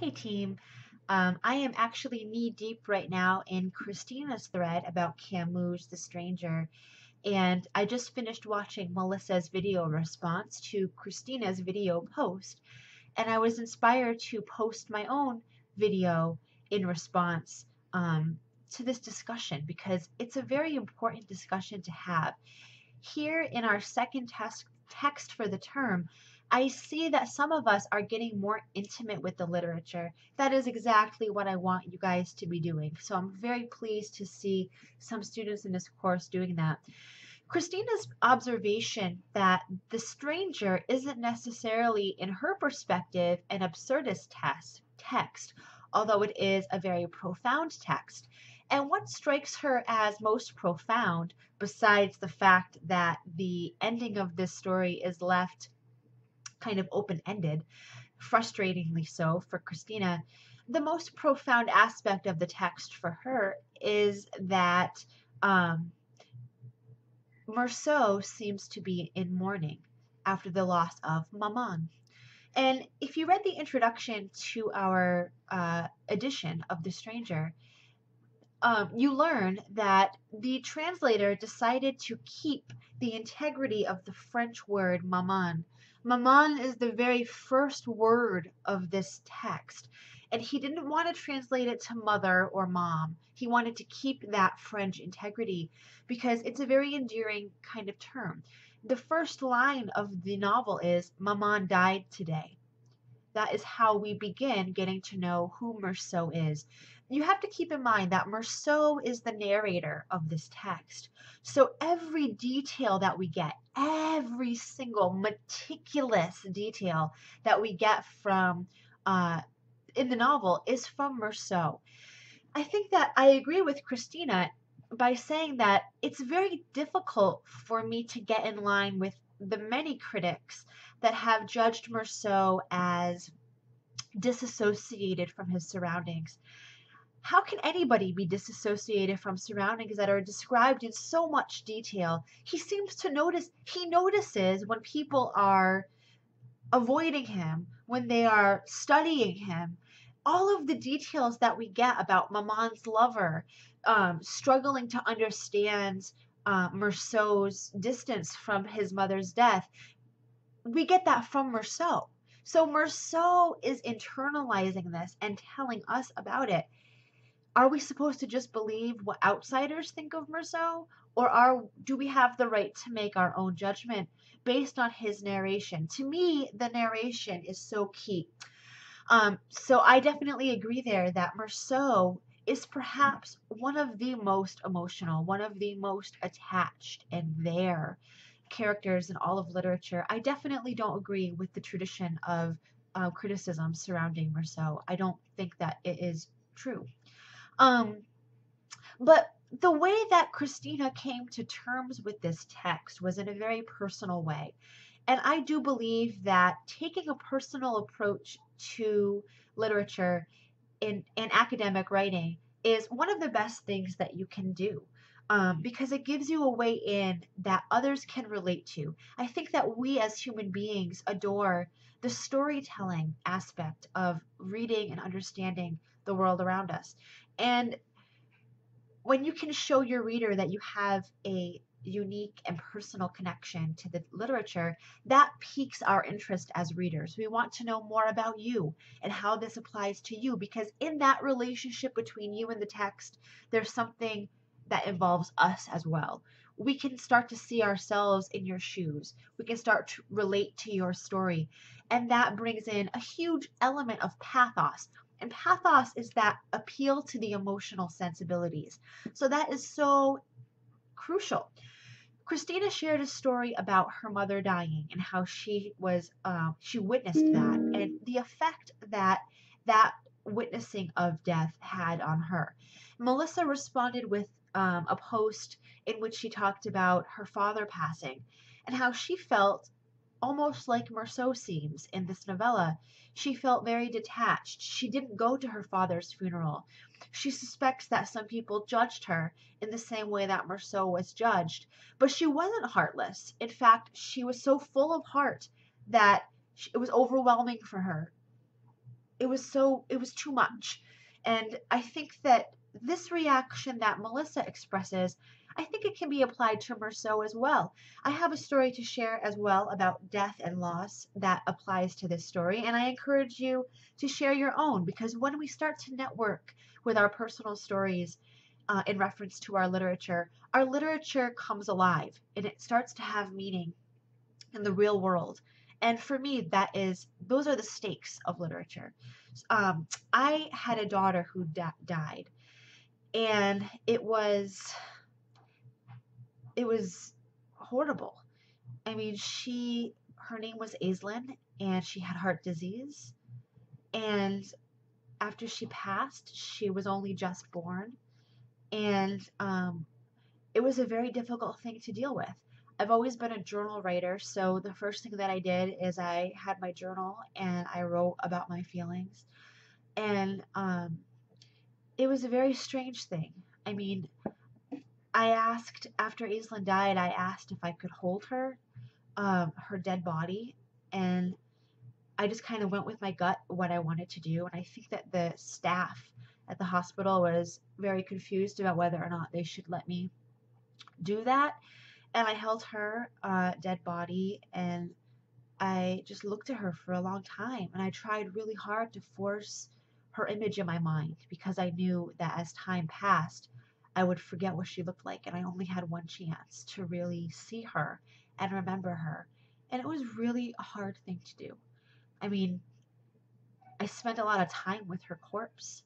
Hey team, I am actually knee deep right now in Christina's thread about Camus' The Stranger, and I just finished watching Melissa's video response to Christina's video post, and I was inspired to post my own video in response to this discussion because it's a very important discussion to have. Here in our second text for the term, I see that some of us are getting more intimate with the literature. That is exactly what I want you guys to be doing. So I'm very pleased to see some students in this course doing that. Christina's observation that the stranger isn't necessarily, in her perspective, an absurdist text, although it is a very profound text. And what strikes her as most profound, besides the fact that the ending of this story is left kind of open-ended, frustratingly so for Christina, the most profound aspect of the text for her is that Meursault seems to be in mourning after the loss of Maman. And if you read the introduction to our edition of The Stranger, you learn that the translator decided to keep the integrity of the French word maman. Maman is the very first word of this text, and he didn't want to translate it to mother or mom. He wanted to keep that French integrity because it's a very endearing kind of term. The first line of the novel is Maman died today. That is how we begin getting to know who Meursault is. You have to keep in mind that Meursault is the narrator of this text. So every detail that we get, every single meticulous detail that we get from in the novel is from Meursault. I think that I agree with Christina by saying that it's very difficult for me to get in line with the many critics that have judged Meursault as disassociated from his surroundings. How can anybody be disassociated from surroundings that are described in so much detail? He seems to he notices when people are avoiding him, when they are studying him. All of the details that we get about Maman's lover, struggling to understand Meursault's distance from his mother's death, we get that from Meursault. So Meursault is internalizing this and telling us about it. Are we supposed to just believe what outsiders think of Meursault, or do we have the right to make our own judgment based on his narration? To me, the narration is so key. So I definitely agree there that Meursault is perhaps one of the most emotional, one of the most attached and there characters in all of literature. I definitely don't agree with the tradition of criticism surrounding Meursault. I don't think that it is true. But the way that Christina came to terms with this text was in a very personal way. And I do believe that taking a personal approach to literature in academic writing is one of the best things that you can do. Because it gives you a way in that others can relate to. I think that we as human beings adore the storytelling aspect of reading and understanding the world around us. And when you can show your reader that you have a unique and personal connection to the literature, that piques our interest as readers. We want to know more about you and how this applies to you, because in that relationship between you and the text, there's something that involves us as well. We can start to see ourselves in your shoes. We can start to relate to your story. And that brings in a huge element of pathos. And pathos is that appeal to the emotional sensibilities. So that is so crucial. Christina shared a story about her mother dying and how she witnessed that and the effect that witnessing of death had on her. Melissa responded with a post in which she talked about her father passing and how she felt almost like Meursault seems in this novella. She felt very detached. She didn't go to her father's funeral. She suspects that some people judged her in the same way that Meursault was judged, but she wasn't heartless. In fact, she was so full of heart that it was overwhelming for her. it was too much. And I think that this reaction that Melissa expresses, I think it can be applied to Merceau as well. I have a story to share as well about death and loss that applies to this story, and I encourage you to share your own, because when we start to network with our personal stories in reference to our literature comes alive and it starts to have meaning in the real world. And for me, those are the stakes of literature. Um, I had a daughter who died, and it was horrible. I mean, her name was Aislinn, and she had heart disease. And after she passed, she was only just born, and it was a very difficult thing to deal with. I've always been a journal writer, so the first thing that I did is I had my journal and I wrote about my feelings. And it was a very strange thing. I mean, after Aislinn died, I asked if I could hold her dead body, and I just kind of went with my gut what I wanted to do. And I think that the staff at the hospital was very confused about whether or not they should let me do that. And I held her dead body, and I just looked at her for a long time, and I tried really hard to force her image in my mind, because I knew that as time passed, I would forget what she looked like, and I only had one chance to really see her and remember her. And it was really a hard thing to do. I mean, I spent a lot of time with her corpse,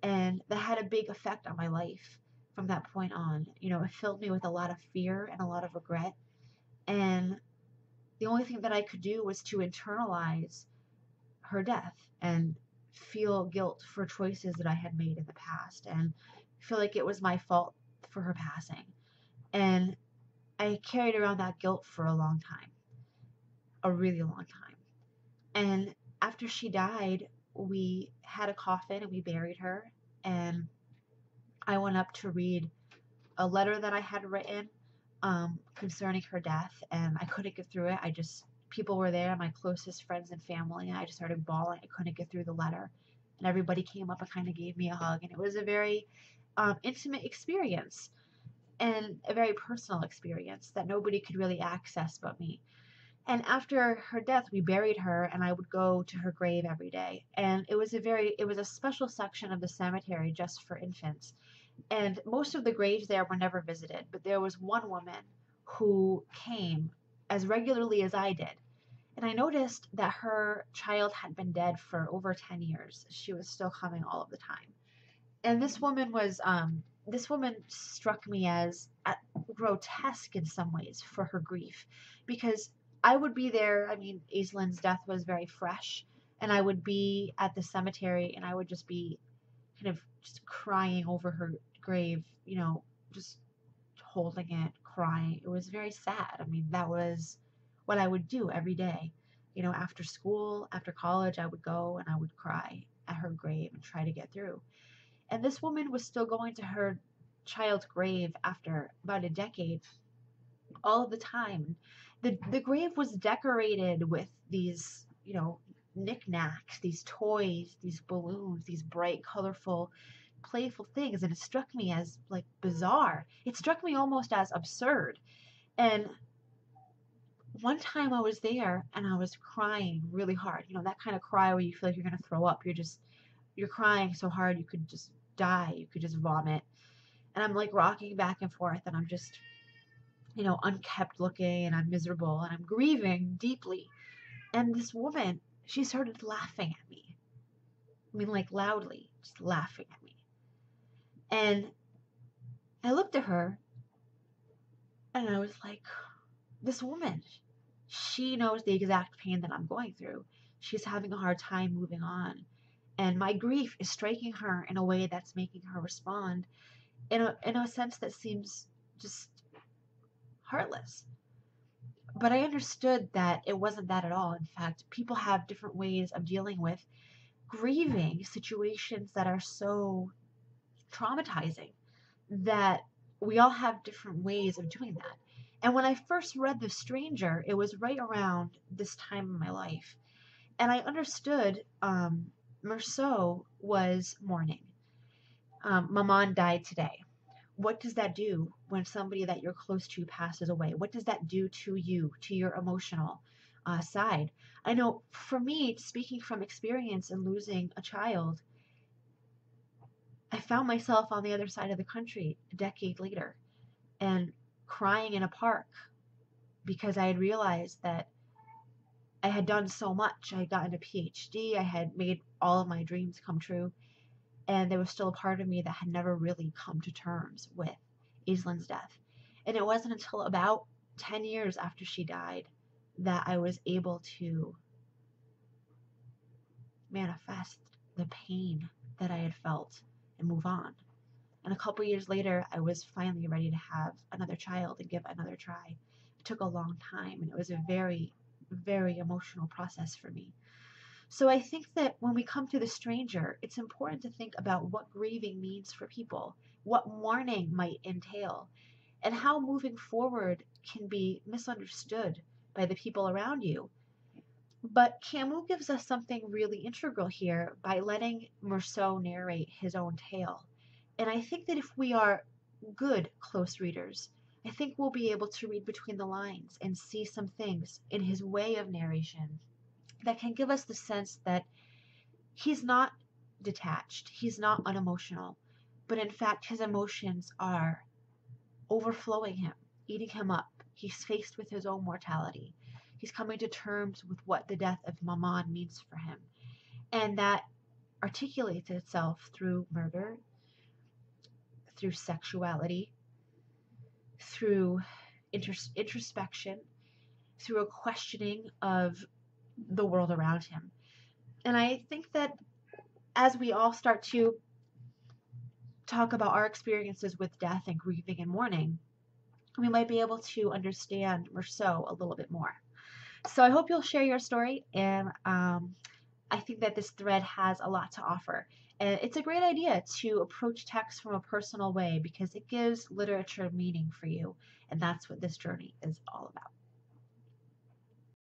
and that had a big effect on my life from that point on. You know, it filled me with a lot of fear and a lot of regret. And the only thing that I could do was to internalize her death and feel guilt for choices that I had made in the past and feel like it was my fault for her passing. And I carried around that guilt for a long time, a really long time. And after she died, we had a coffin and we buried her. And I went up to read a letter that I had written concerning her death, and I couldn't get through it. People were there, my closest friends and family, and I just started bawling. I couldn't get through the letter. And everybody came up and kind of gave me a hug. And it was a very intimate experience and a very personal experience that nobody could really access but me. And after her death, we buried her, and I would go to her grave every day. And it was a special section of the cemetery just for infants. And most of the graves there were never visited, but there was one woman who came as regularly as I did. And I noticed that her child had been dead for over 10 years. She was still coming all of the time. And this woman struck me as grotesque in some ways for her grief, because I would be there. I mean, Aislinn's death was very fresh, and I would be at the cemetery, and I would just be kind of just crying over her grave, just holding it, crying. It was very sad. I mean, that was what I would do every day. After school, after college, I would go and I would cry at her grave and try to get through. And this woman was still going to her child's grave after about a decade, all of the time. The grave was decorated with these, knickknacks, these toys, these balloons, these bright, colorful, playful things. And it struck me as like bizarre. It struck me almost as absurd. And one time I was there and I was crying really hard. That kind of cry where you feel like you're going to throw up. You're crying so hard you could just die. You could just vomit. And I'm like rocking back and forth, and I'm just, unkept looking, and I'm miserable, and I'm grieving deeply. And this woman, she started laughing at me. I mean, like loudly, just laughing at me. And I looked at her and I was like, this woman, she knows the exact pain that I'm going through. She's having a hard time moving on. And my grief is striking her in a way that's making her respond in a sense that seems just heartless. But I understood that it wasn't that at all. In fact, people have different ways of dealing with grieving situations that are so traumatizing, that we all have different ways of doing that. And when I first read The Stranger, it was right around this time in my life. And I understood Merceau was mourning. Maman died today. What does that do when somebody that you're close to passes away? What does that do to you, to your emotional side? I know for me, speaking from experience in losing a child, I found myself on the other side of the country a decade later and crying in a park because I had realized that I had done so much. I had gotten a PhD, I had made all of my dreams come true, and there was still a part of me that had never really come to terms with Aislinn's death. And it wasn't until about 10 years after she died that I was able to manifest the pain that I had felt and move on. And a couple years later, I was finally ready to have another child and give it another try. It took a long time, and it was a very, very emotional process for me. So I think that when we come to the stranger, it's important to think about what grieving means for people, what mourning might entail, and how moving forward can be misunderstood by the people around you. But Camus gives us something really integral here by letting Merceau narrate his own tale. And I think that if we are good close readers, I think we'll be able to read between the lines and see some things in his way of narration that can give us the sense that he's not detached, he's not unemotional, but in fact, his emotions are overflowing him, eating him up. He's faced with his own mortality. He's coming to terms with what the death of Maman means for him. And that articulates itself through murder, through sexuality, through introspection, through a questioning of the world around him. And I think that as we all start to talk about our experiences with death and grieving and mourning, we might be able to understand Merceau a little bit more. So I hope you'll share your story, and I think that this thread has a lot to offer. And it's a great idea to approach text from a personal way because it gives literature meaning for you, and that's what this journey is all about.